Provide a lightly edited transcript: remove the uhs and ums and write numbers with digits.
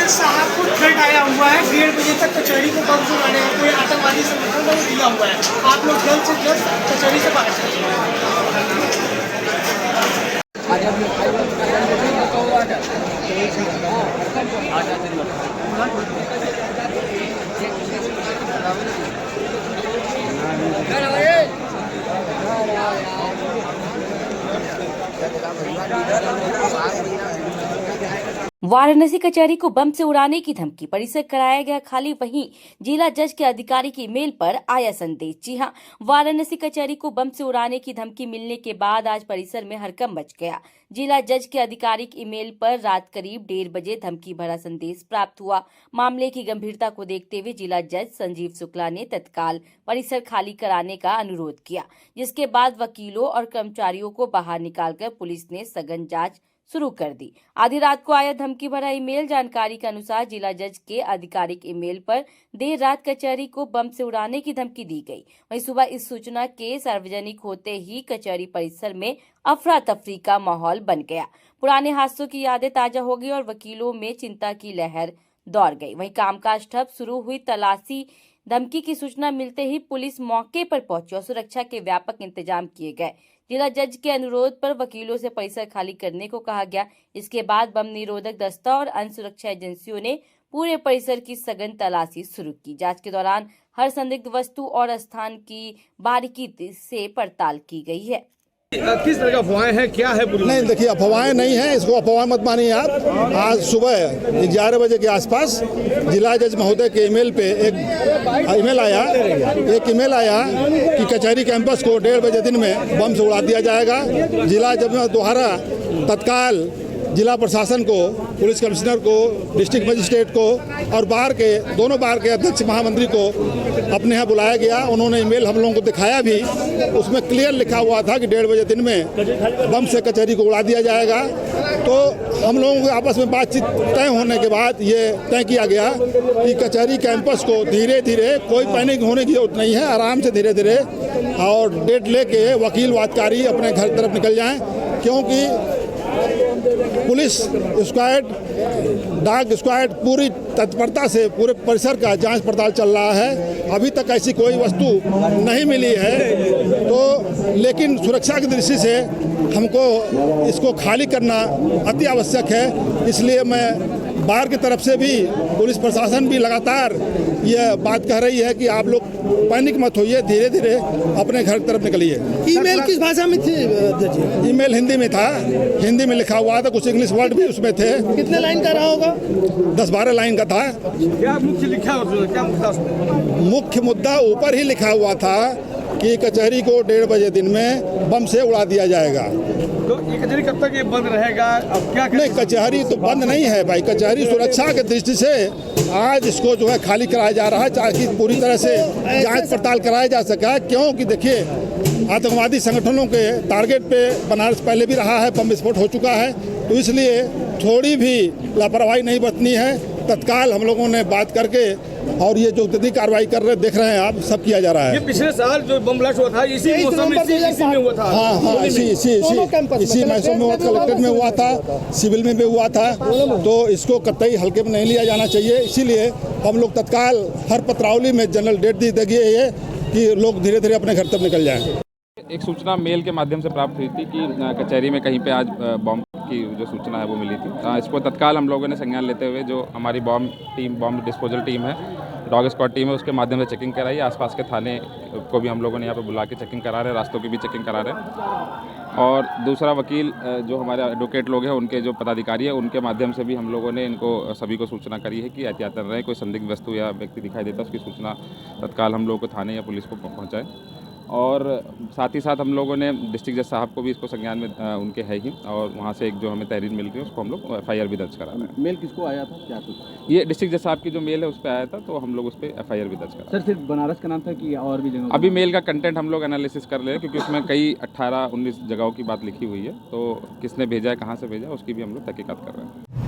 जज साहब को थ्रेट आया हुआ है 1:30 बजे तक कचहरी को बम उड़ाने का कोई आतंकवादी संगठन ने दिया हुआ है। आप लोग जल्द से जल्द कचहरी से बाहर वाराणसी कचहरी को बम से उड़ाने की धमकी, परिसर कराया गया खाली। वहीं जिला जज के अधिकारी की ईमेल पर आया संदेश। जी हां, वाराणसी कचहरी को बम से उड़ाने की धमकी मिलने के बाद आज परिसर में हड़कंप मच गया। जिला जज के अधिकारी की ईमेल पर रात करीब 1:30 बजे धमकी भरा संदेश प्राप्त हुआ। मामले की गंभीरता को देखते हुए जिला जज संजीव शुक्ला ने तत्काल परिसर खाली कराने का अनुरोध किया, जिसके बाद वकीलों और कर्मचारियों को बाहर निकालकर पुलिस ने सघन जांच शुरू कर दी। आधी रात को आया धमकी भरा ईमेल। जानकारी के अनुसार जिला जज के आधिकारिक ईमेल पर देर रात कचहरी को बम से उड़ाने की धमकी दी गई। वहीं सुबह इस सूचना के सार्वजनिक होते ही कचहरी परिसर में अफरा तफरी का माहौल बन गया। पुराने हादसों की यादें ताजा हो गई और वकीलों में चिंता की लहर दौड़ गई। वहीं कामकाज ठप, शुरू हुई तलाशी। धमकी की सूचना मिलते ही पुलिस मौके पर पहुंची और सुरक्षा के व्यापक इंतजाम किए गए। जिला जज के अनुरोध पर वकीलों से परिसर खाली करने को कहा गया। इसके बाद बम निरोधक दस्ता और अन्य सुरक्षा एजेंसियों ने पूरे परिसर की सघन तलाशी शुरू की। जांच के दौरान हर संदिग्ध वस्तु और स्थान की बारीकी से पड़ताल की गई है। किस तरह का अफवाहें हैं, क्या है? नहीं, देखिए, अफवाहें नहीं है, इसको अफवाह मत मानिए आप। आज सुबह 11 बजे के आसपास जिला जज महोदय के ईमेल पे एक ईमेल आया कि कचहरी कैंपस को 1:30 बजे दिन में बम से उड़ा दिया जाएगा। जिला जज द्वारा तत्काल जिला प्रशासन को, पुलिस कमिश्नर को, डिस्ट्रिक्ट मजिस्ट्रेट को और दोनों बार के अध्यक्ष महामंत्री को अपने यहाँ बुलाया गया। उन्होंने ईमेल हम लोगों को दिखाया भी। उसमें क्लियर लिखा हुआ था कि 1:30 बजे दिन में बम से कचहरी को उड़ा दिया जाएगा। तो हम लोगों के आपस में बातचीत तय होने के बाद ये तय किया गया कि कचहरी कैंपस को धीरे धीरे, कोई पैनिक होने की जरूरत नहीं है, आराम से धीरे धीरे और डेट लेके वकील वादकारी अपने घर तरफ निकल जाएं, क्योंकि पुलिस स्क्वाड, डाग स्क्वाड पूरी तत्परता से पूरे परिसर का जांच पड़ताल चल रहा है। अभी तक ऐसी कोई वस्तु नहीं मिली है। तो लेकिन सुरक्षा की दृष्टि से हमको इसको खाली करना अति आवश्यक है। इसलिए मैं बार की तरफ से भी, पुलिस प्रशासन भी लगातार यह बात कह रही है कि आप लोग पैनिक मत होइए, धीरे धीरे अपने घर की तरफ निकलिए। ईमेल किस भाषा में थी? ईमेल हिंदी में था, हिंदी में लिखा हुआ था, कुछ इंग्लिश वर्ड भी उसमें थे। कितने लाइन का रहा होगा? 10-12 लाइन का था। क्या मुख्य लिखा हुआ, क्या मुख्य मुद्दा ऊपर ही लिखा हुआ था कि कचहरी को 1:30 बजे दिन में बम से उड़ा दिया जाएगा। तो ये कचहरी कब तक ये बंद रहेगा? अब क्या नहीं, कचहरी तो बंद नहीं है भाई। कचहरी सुरक्षा की दृष्टि से आज इसको जो है खाली कराया जा रहा है, ताकि पूरी तरह से जांच पड़ताल कराया जा सका। क्योंकि देखिए, आतंकवादी संगठनों के टारगेट पे बनारस पहले भी रहा है, बम विस्फोट हो चुका है। तो इसलिए थोड़ी भी लापरवाही नहीं बरतनी है। तत्काल हम लोगों ने बात करके और ये जो तहकीकी कार्रवाई देख रहे हैं आप, सब किया जा रहा है। ये पिछले साल जो बम ब्लास्ट हुआ था इसी मौसम में, इसी में हुआ था। हाँ, इसी मौसम में कलेक्ट्रेट में हुआ था, सिविल में भी हुआ था। तो इसको कतई हल्के में नहीं लिया जाना चाहिए। इसीलिए हम लोग तत्काल हर पत्रावली में जनरल डेट दी गई है कि लोग धीरे धीरे अपने घर तक निकल जाएं। एक सूचना मेल के माध्यम से प्राप्त हुई थी कि कचहरी में कहीं पे आज बम की जो सूचना है वो मिली थी। इसको तत्काल हम लोगों ने संज्ञान लेते हुए जो हमारी बम डिस्पोजल टीम है, डॉग स्क्वाड टीम है, उसके माध्यम से चेकिंग कराई। आसपास के थाने को भी हम लोगों ने यहाँ पे बुला के चेकिंग करा रहे हैं, रास्तों की भी चेकिंग करा रहे हैं। और दूसरा वकील जो हमारे एडवोकेट लोग हैं, उनके जो पदाधिकारी है, उनके माध्यम से भी हम लोगों ने इनको सभी को सूचना करी है कि एहतियातन रहे, कोई संदिग्ध वस्तु या व्यक्ति दिखाई देता है उसकी सूचना तत्काल हम लोगों को थाने या पुलिस को पहुँचाए। और साथ ही साथ हम लोगों ने डिस्ट्रिक्ट जज साहब को भी इसको संज्ञान में उनके है ही, और वहाँ से एक जो हमें तहरीर मिल रही है उसको हम लोग FIR भी दर्ज करा रहे हैं। मेल किसको आया था, क्या कुछ? ये डिस्ट्रिक्ट जज साहब की जो मेल है उस पर आया था, तो हम लोग उस पर FIR भी दर्ज करा रहे हैं। सर, सिर्फ बनारस का नाम था कि और भी जगह? अभी मेल का कंटेंट हम लोग एनालिसिस कर ले रहे हैं, क्योंकि उसमें कई 18-19 जगहों की बात लिखी हुई है। तो किसने भेजा है, कहाँ से भेजा है, उसकी भी हम लोग तहकीकात कर रहे हैं।